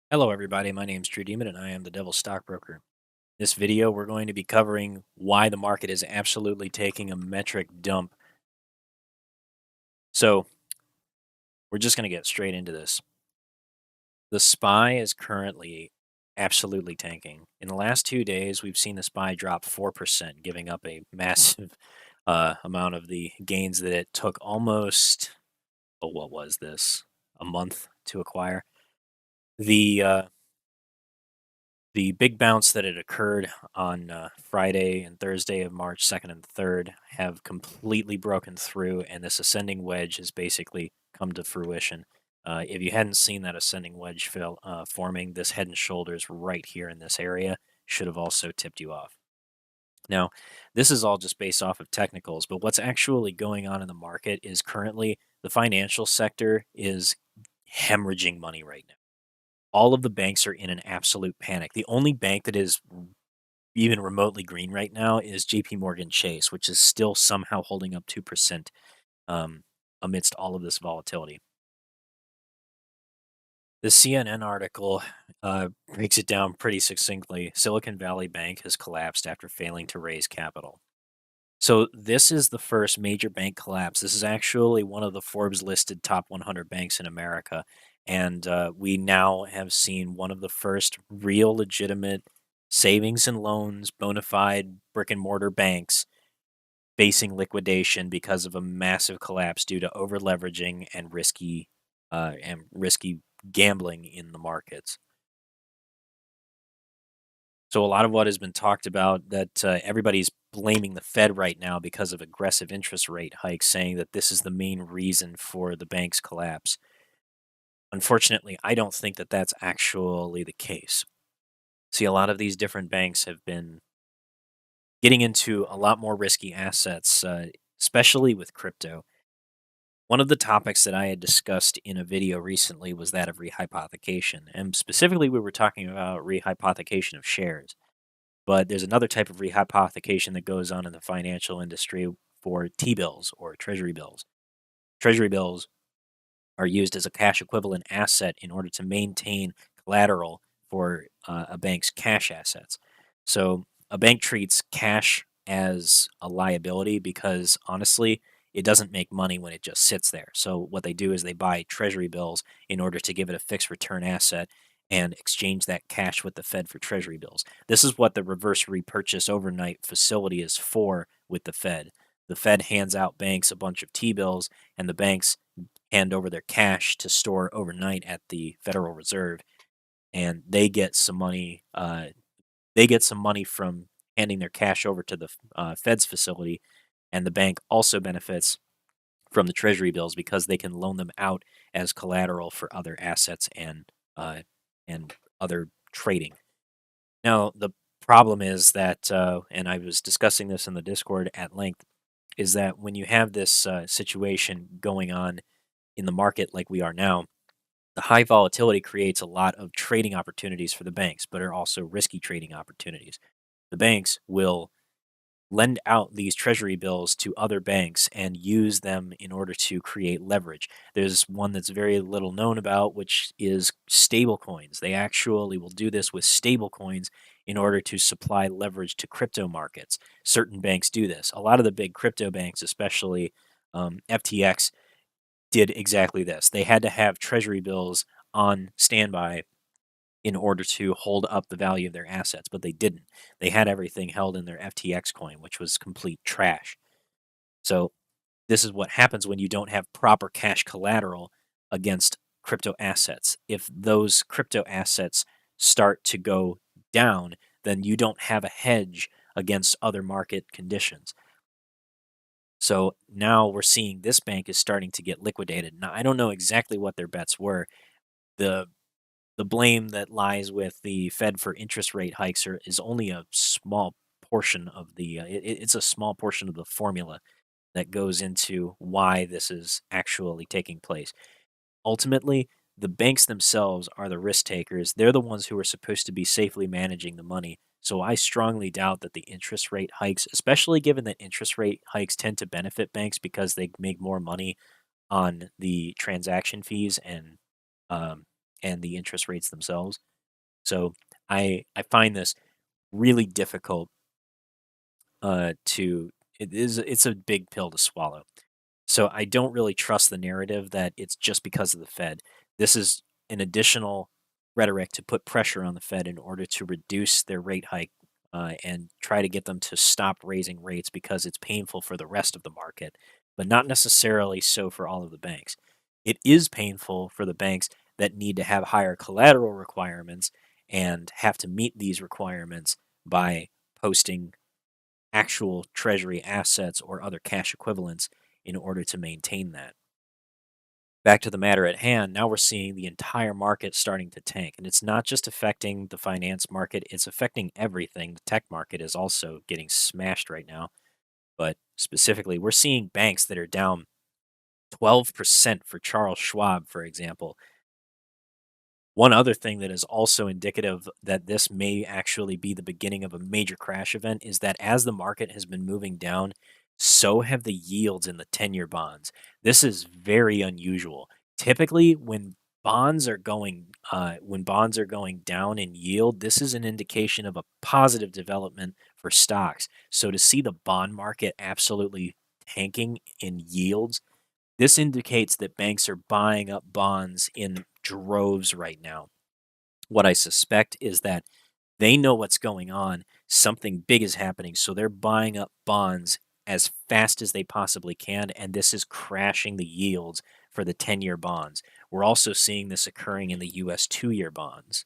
Hello, everybody. My name is True Demon, and I am the Devil's Stockbroker. This video, we're going to be covering why the market is absolutely taking a metric dump. So, we're just going to get straight into this. The SPY is currently absolutely tanking. In the last 2 days, we've seen the SPY drop 4%, giving up a massive amount of the gains that it took almost, what was this, a month to acquire. The The big bounce that had occurred on Friday and Thursday of March 2nd and 3rd have completely broken through, and this ascending wedge has basically come to fruition. If you hadn't seen that ascending wedge forming, this head and shoulders right here in this area should have also tipped you off. Now, this is all just based off of technicals, but what's actually going on in the market is currently the financial sector is hemorrhaging money right now. All of the banks are in an absolute panic. The only bank that is even remotely green right now is JP Morgan Chase, which is still somehow holding up 2% amidst all of this volatility. The CNN article breaks it down pretty succinctly. Silicon Valley Bank has collapsed after failing to raise capital. So, this is the first major bank collapse. This is actually one of the Forbes listed top 100 banks in America. And we now have seen one of the first real legitimate savings and loans, bona fide brick and mortar banks facing liquidation because of a massive collapse due to over leveraging and risky gambling in the markets. So a lot of what has been talked about that everybody's blaming the Fed right now because of aggressive interest rate hikes, saying that this is the main reason for the bank's collapse. Unfortunately, I don't think that that's actually the case. See, a lot of these different banks have been getting into a lot more risky assets, especially with crypto. One of the topics that I had discussed in a video recently was that of rehypothecation. And specifically, we were talking about rehypothecation of shares. But there's another type of rehypothecation that goes on in the financial industry for T bills or treasury bills. Treasury bills are used as a cash equivalent asset in order to maintain collateral for a bank's cash assets. So a bank treats cash as a liability because honestly, it doesn't make money when it just sits there. So what they do is they buy treasury bills in order to give it a fixed return asset and exchange that cash with the Fed for treasury bills. This is what the reverse repurchase overnight facility is for with the Fed. The Fed hands out banks a bunch of T bills, and the banks hand over their cash to store overnight at the Federal Reserve, and they get some money. They get some money from handing their cash over to the Fed's facility, and the bank also benefits from the Treasury bills because they can loan them out as collateral for other assets uh, and other trading. Now, the problem is that, and I was discussing this in the Discord at length, is that when you have this situation going on in the market like we are now, the high volatility creates a lot of trading opportunities for the banks, but are also risky trading opportunities. The banks will lend out these treasury bills to other banks and use them in order to create leverage. There's one that's very little known about, which is stable coins. They actually will do this with stable coins in order to supply leverage to crypto markets. Certain banks do this. A lot of the big crypto banks, especially FTX, did exactly this. They had to have treasury bills on standby in order to hold up the value of their assets, but they didn't. They had everything held in their FTX coin, which was complete trash. So, this is what happens when you don't have proper cash collateral against crypto assets. If those crypto assets start to go down, then you don't have a hedge against other market conditions. So now we're seeing this bank is starting to get liquidated. Now I don't know exactly what their bets were. The the blame that lies with the Fed for interest rate hikes is only a small portion of it's a small portion of the formula that goes into why this is actually taking place. Ultimately, the banks themselves are the risk takers. They're the ones who are supposed to be safely managing the money. So I strongly doubt that the interest rate hikes, especially given that interest rate hikes tend to benefit banks because they make more money on the transaction fees and and the interest rates themselves. So I find this really difficult to it's a big pill to swallow. So I don't really trust the narrative that it's just because of the Fed. This is an additional rhetoric to put pressure on the Fed in order to reduce their rate hike and try to get them to stop raising rates because it's painful for the rest of the market, but not necessarily so for all of the banks. It is painful for the banks that need to have higher collateral requirements and have to meet these requirements by posting actual treasury assets or other cash equivalents in order to maintain that. Back to the matter at hand, now we're seeing the entire market starting to tank. And it's not just affecting the finance market, it's affecting everything. The tech market is also getting smashed right now. But specifically, we're seeing banks that are down 12% for Charles Schwab, for example. One other thing that is also indicative that this may actually be the beginning of a major crash event is that as the market has been moving down, so have the yields in the 10-year bonds. This is very unusual. Typically, when bonds are going down in yield, this is an indication of a positive development for stocks. So to see the bond market absolutely tanking in yields, this indicates that banks are buying up bonds in droves right now. What I suspect is that they know what's going on. Something big is happening. So they're buying up bonds as fast as they possibly can. And this is crashing the yields for the 10-year bonds. We're also seeing this occurring in the US 2-year bonds.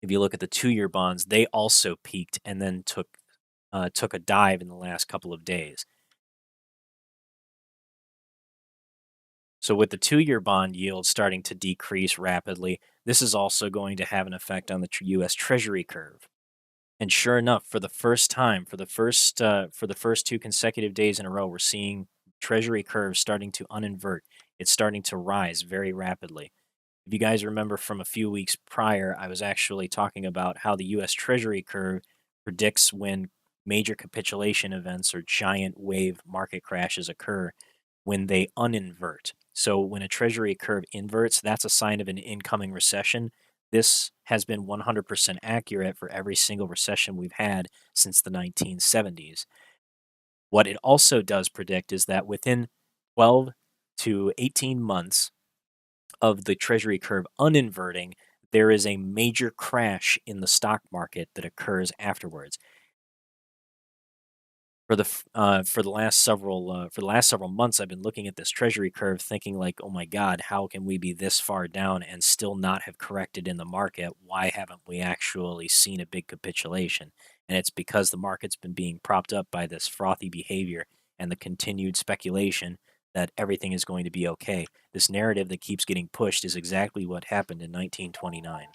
If you look at the 2-year bonds, they also peaked and then took a dive in the last couple of days. So with the 2-year bond yield starting to decrease rapidly, this is also going to have an effect on the US Treasury curve. And sure enough, for the first time, for the first 2 consecutive days in a row, we're seeing Treasury curve starting to uninvert. It's starting to rise very rapidly. If you guys remember from a few weeks prior, I was actually talking about how the US Treasury curve predicts when major capitulation events or giant wave market crashes occur when they uninvert. So when a Treasury curve inverts, that's a sign of an incoming recession. This has been 100% accurate for every single recession we've had since the 1970s. What it also does predict is that within 12 to 18 months, of the Treasury curve uninverting, there is a major crash in the stock market that occurs afterwards. For the last several months, I've been looking at this Treasury curve, thinking like, "Oh my God, how can we be this far down and still not have corrected in the market? Why haven't we actually seen a big capitulation?" And it's because the market's been being propped up by this frothy behavior and the continued speculation that everything is going to be okay. This narrative that keeps getting pushed is exactly what happened in 1929.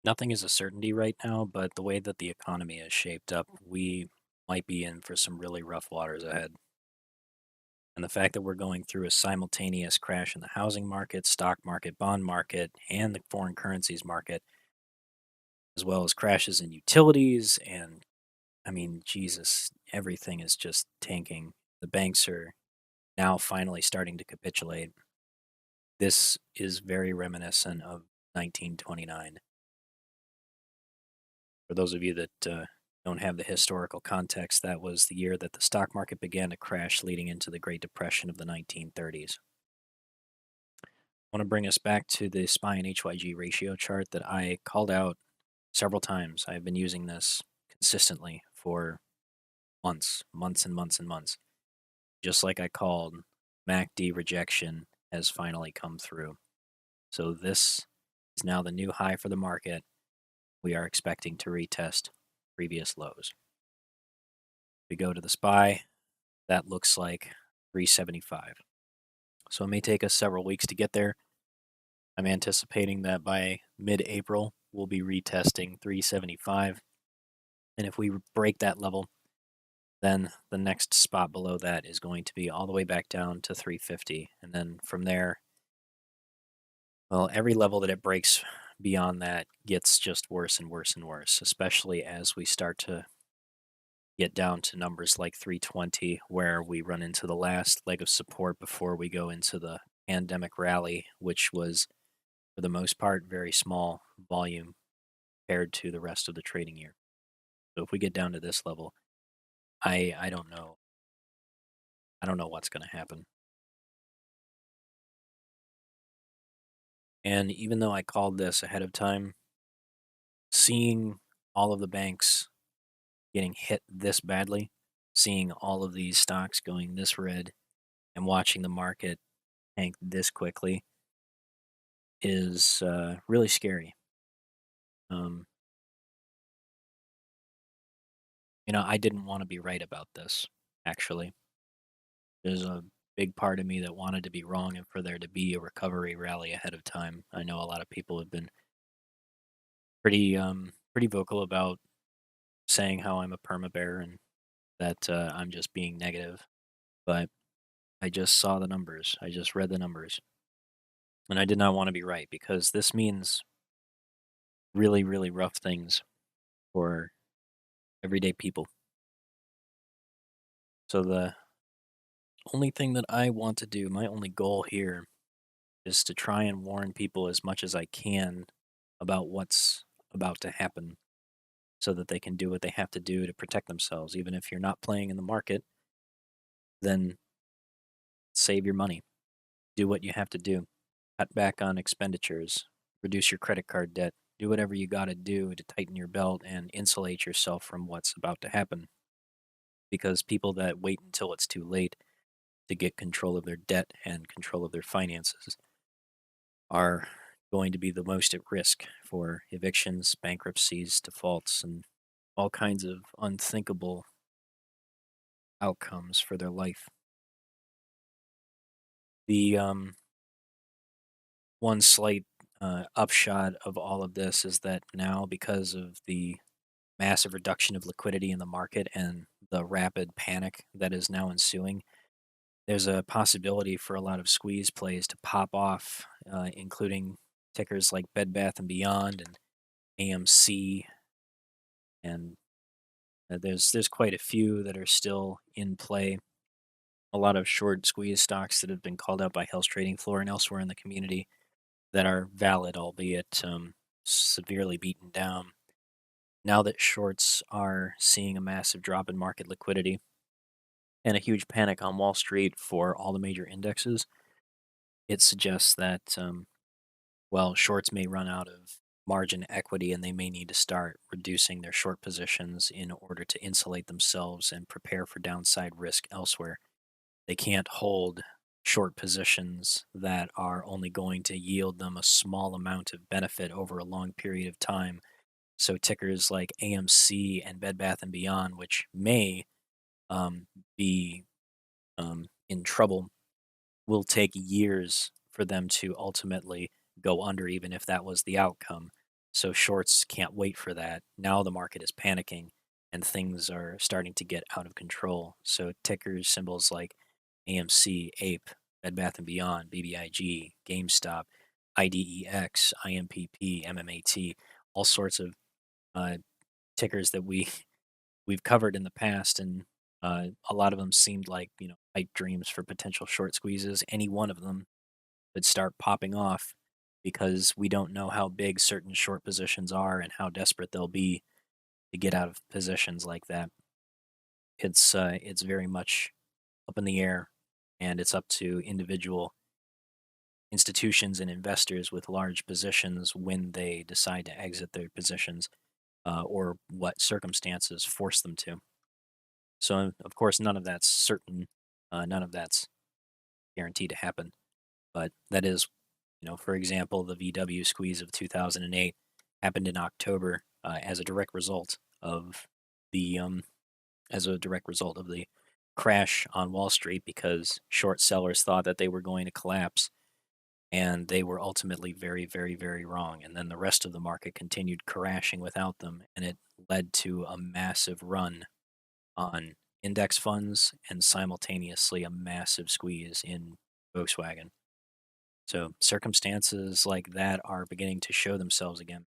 Nothing is a certainty right now, but the way that the economy is shaped up, we might be in for some really rough waters ahead. And the fact that we're going through a simultaneous crash in the housing market, stock market, bond market, and the foreign currencies market, as well as crashes in utilities, and I mean, Jesus, everything is just tanking. The banks are now finally starting to capitulate. This is very reminiscent of 1929. For those of you that don't have the historical context, that was the year that the stock market began to crash, leading into the Great Depression of the 1930s. I want to bring us back to the SPY and HYG ratio chart that I called out several times. I've been using this consistently for months, months and months and months. Just like I called, MACD rejection has finally come through. So this is now the new high for the market. We are expecting to retest previous lows. We go to the SPY, that looks like 375. So it may take us several weeks to get there. I'm anticipating that by mid-April, we'll be retesting 375. And if we break that level, then the next spot below that is going to be all the way back down to 350. And then from there, well, every level that it breaks beyond that gets just worse and worse and worse, especially as we start to get down to numbers like 320, where we run into the last leg of support before we go into the pandemic rally, which was for the most part very small volume compared to the rest of the trading year. So if we get down to this level, I don't know. I don't know what's going to happen. And even though I called this ahead of time, seeing all of the banks getting hit this badly, seeing all of these stocks going this red, and watching the market tank this quickly is really scary. Um, I didn't want to be right about this, actually. There's a big part of me that wanted to be wrong and for there to be a recovery rally ahead of time. I know a lot of people have been pretty vocal about saying how I'm a perma bear and that I'm just being negative. But I just saw the numbers. I just read the numbers. And I did not want to be right because this means really, really rough things for everyday people. So the only thing that I want to do, my only goal here is to try and warn people as much as I can about what's about to happen so that they can do what they have to do to protect themselves. Even if you're not playing in the market, then save your money, do what you have to do, cut back on expenditures, reduce your credit card debt, do whatever you got to do to tighten your belt and insulate yourself from what's about to happen. Because people that wait until it's too late to get control of their debt and control of their finances are going to be the most at risk for evictions, bankruptcies, defaults, and all kinds of unthinkable outcomes for their life. The one slight upshot of all of this is that now, because of the massive reduction of liquidity in the market and the rapid panic that is now ensuing, there's a possibility for a lot of squeeze plays to pop off, including tickers like Bed Bath and Beyond and AMC, and there's quite a few that are still in play. A lot of short squeeze stocks that have been called out by Hell's Trading Floor and elsewhere in the community that are valid, albeit severely beaten down. Now that shorts are seeing a massive drop in market liquidity and a huge panic on Wall Street for all the major indexes, it suggests that, well, shorts may run out of margin equity and they may need to start reducing their short positions in order to insulate themselves and prepare for downside risk elsewhere. They can't hold short positions that are only going to yield them a small amount of benefit over a long period of time. So tickers like AMC and Bed Bath and Beyond, which may be in trouble, will take years for them to ultimately go under, even if that was the outcome. So shorts can't wait for that. Now the market is panicking and things are starting to get out of control. So tickers, symbols like AMC, APE, Bed Bath and Beyond, BBIG, GameStop, IDEX, IMPP, MMAT, all sorts of uh, tickers that we've covered in the past, and a lot of them seemed like pipe dreams for potential short squeezes. Any one of them could start popping off because we don't know how big certain short positions are and how desperate they'll be to get out of positions like that. It's very much up in the air, and it's up to individual institutions and investors with large positions when they decide to exit their positions, or what circumstances force them to. So, of course, none of that's certain, none of that's guaranteed to happen. But that is, for example, the VW squeeze of 2008 happened in October as a direct result of the crash on Wall Street because short sellers thought that they were going to collapse, and they were ultimately very, very, very wrong. And then the rest of the market continued crashing without them, and it led to a massive run on index funds and simultaneously a massive squeeze in Volkswagen. So circumstances like that are beginning to show themselves again.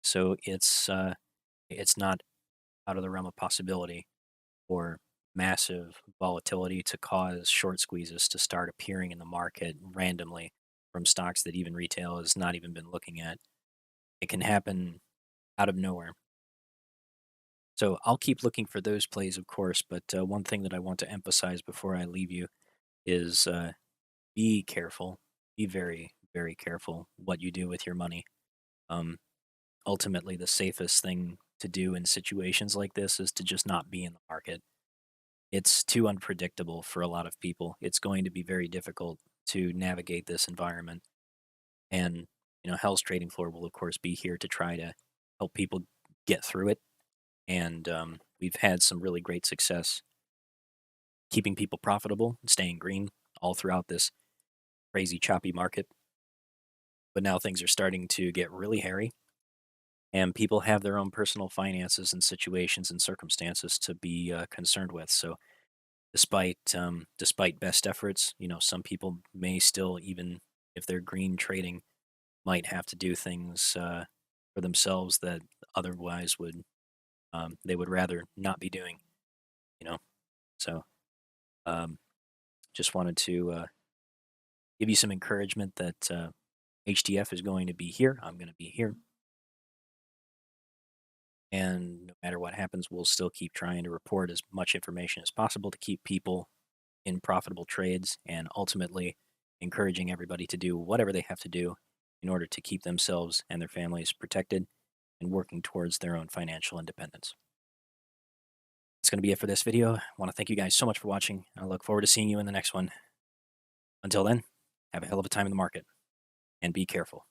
So it's not out of the realm of possibility for massive volatility to cause short squeezes to start appearing in the market randomly from stocks that even retail has not even been looking at. It can happen out of nowhere. So I'll keep looking for those plays, of course. But one thing that I want to emphasize before I leave you is be careful. Be very, very careful what you do with your money. Um, Ultimately, the safest thing to do in situations like this is to just not be in the market. It's too unpredictable for a lot of people. It's going to be very difficult to navigate this environment. And, Hell's Trading Floor will, of course, be here to try to help people get through it. And we've had some really great success keeping people profitable and staying green all throughout this crazy, choppy market. But now things are starting to get really hairy, and people have their own personal finances and situations and circumstances to be concerned with. So, despite best efforts, some people may still, even if they're green trading, might have to do things for themselves that otherwise they would rather not be doing. You know, so um, just wanted to give you some encouragement that HTF is going to be here. I'm going to be here. And no matter what happens, we'll still keep trying to report as much information as possible to keep people in profitable trades and ultimately encouraging everybody to do whatever they have to do in order to keep themselves and their families protected and working towards their own financial independence. That's going to be it for this video. I want to thank you guys so much for watching. I look forward to seeing you in the next one. Until then, have a hell of a time in the market and be careful.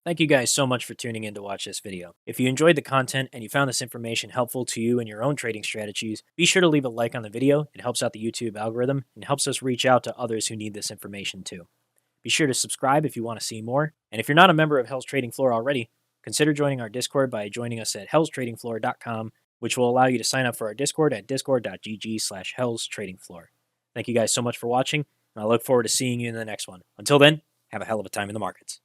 Thank you guys so much for tuning in to watch this video. If you enjoyed the content and you found this information helpful to you in your own trading strategies, be sure to leave a like on the video. It helps out the YouTube algorithm and helps us reach out to others who need this information too. Be sure to subscribe if you want to see more. And if you're not a member of Hell's Trading Floor already, consider joining our Discord by joining us at hellstradingfloor.com, which will allow you to sign up for our Discord at discord.gg/hellstradingfloor. Thank you guys so much for watching, and I look forward to seeing you in the next one. Until then, have a hell of a time in the markets.